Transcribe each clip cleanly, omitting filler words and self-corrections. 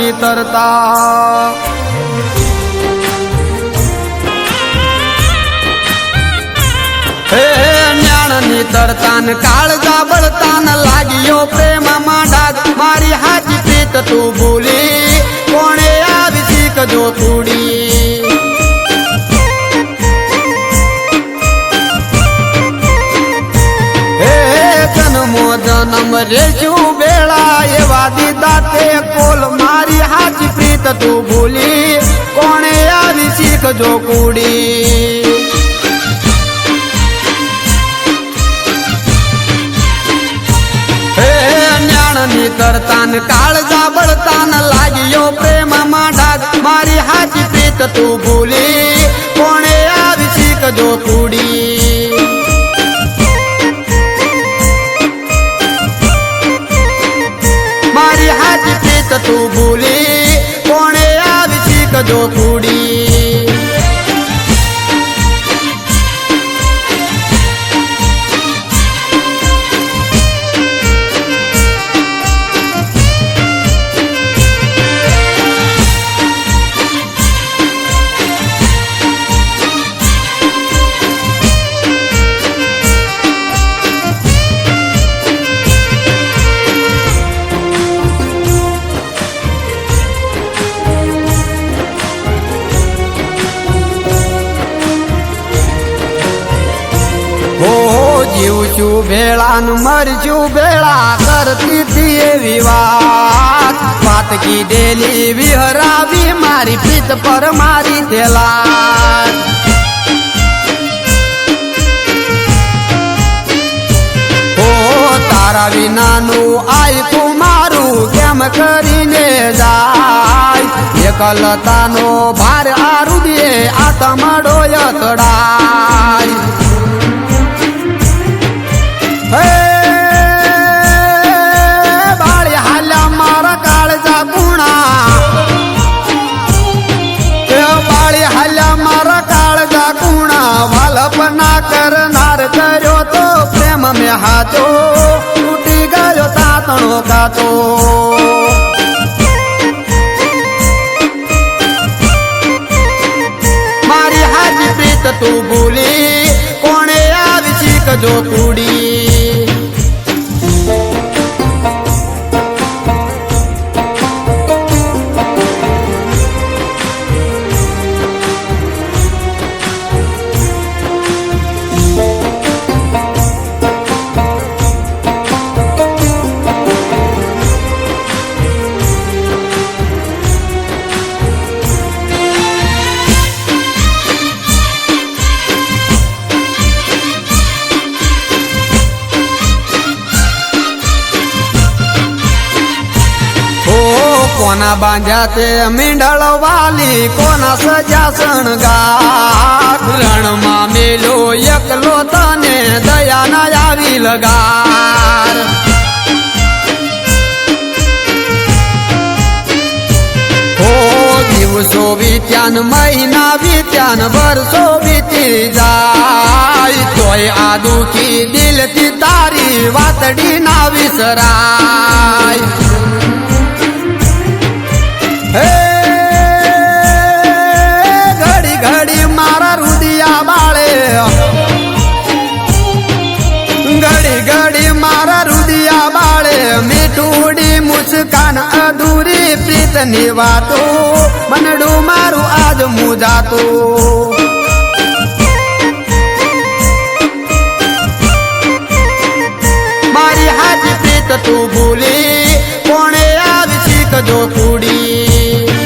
નીતરતા નીતરતાન કાળજા બળતાન લાગ્યો પ્રેમમાં ડાગ મારી હાચી પ્રીત તું ભૂલી કોણે આવી શીખજો કુડી હે જન્મો જન્મ રેશું બેળા એવા દીધા તે કોલ મારી હાચી પ્રીત તું ભૂલી કોણે આવી શીખજો કુડી નીતરતાન કાળજા બળતાન લાગ્યો પ્રેમમાં ડાગ મારી હાચી પ્રીત તું ભૂલી કોણે આવી શીખજો કુડી મારી હાચી પ્રીત તું ભૂલી કોણે આવી શીખજો કુડી જીવશું ભેળા ન મરશું ભેળા કરતી હતી એવી વાત કીધેલી વિહરાવી મારી પ્રીત પર મારી દેલા ઓ તારા વિનાનું આયતું મારું કેમ કરીને જાય એકલતાનો ભાર આ રુદિએ આ તમાડો યતડાય બાળી હાલ્યા મારા કાળજા ગુણા બાળી હાલ્યા મારા કાળજા ગુણા વાલપના કરનાર કર્યો તો પ્રેમ મેં હાચો તૂટી ગયો તાતણો કાતો મારી હાજી પ્રીત તું ભૂલી કોણે આવી શીખજો કુડી કોના બાંધ્યા તે મીંડળ વાલી કોના સજા શણગાર રણમાં મેલો એકલો તને દયા ના આવી લગાર હો દિવસો વીત્યાન મહિના વીત્યાન વર્ષો વીતી જાય તોય આ દુખી દિલથી તારી વાતડી ના વિસરાય ઘડી ઘડી મારા રુદિયા બાળે ઘડી ઘડી મારા રુદિયા બાળે મીઠુડી મુસ્કાન અધૂરી પ્રીતની વાતો મનડું મારું આજ મુજાતું મારી હાજી પ્રીત તું ભૂલી કોણે આવી શીખજો કુડી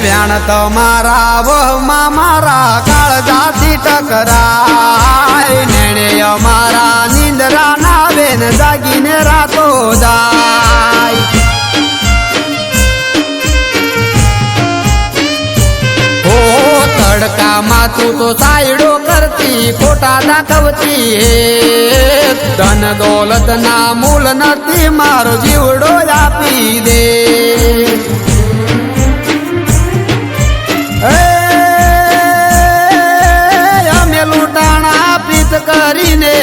વ્યાણ તમારા વહમાં મારા કાળજાથી ટકરાય નેણે અમારા નિંદરા ના બેન જાય જાગીને રાતો જાય હો તડકામાં તું તો સાયડો કરતી ખોટા દાખવતી ધન દોલત ના મૂલ નથી મારો જીવડો આપી દે અમે લૂંટાણા પ્રીત કરીને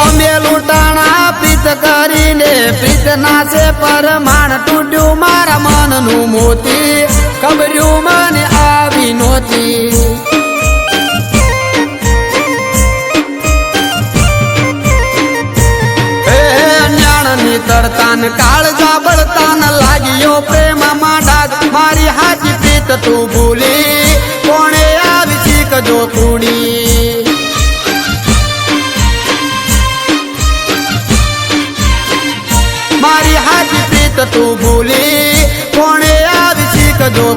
અમે લૂંટાણા પ્રીત કરીને પ્રીત ના છે પરમાણ તૂટ્યું મારા મનનું મોતી ખબર્યું મને આવી નહોતી તડતાન કાળજા બળતાન લાગ્યો પ્રેમ માંડાજ મારી હાજી પ્રીત તું ભૂલી કોણે આવી શીખજો કુડી મારી હાજી પ્રીત તું ભૂલી કોણે આવી શીખજો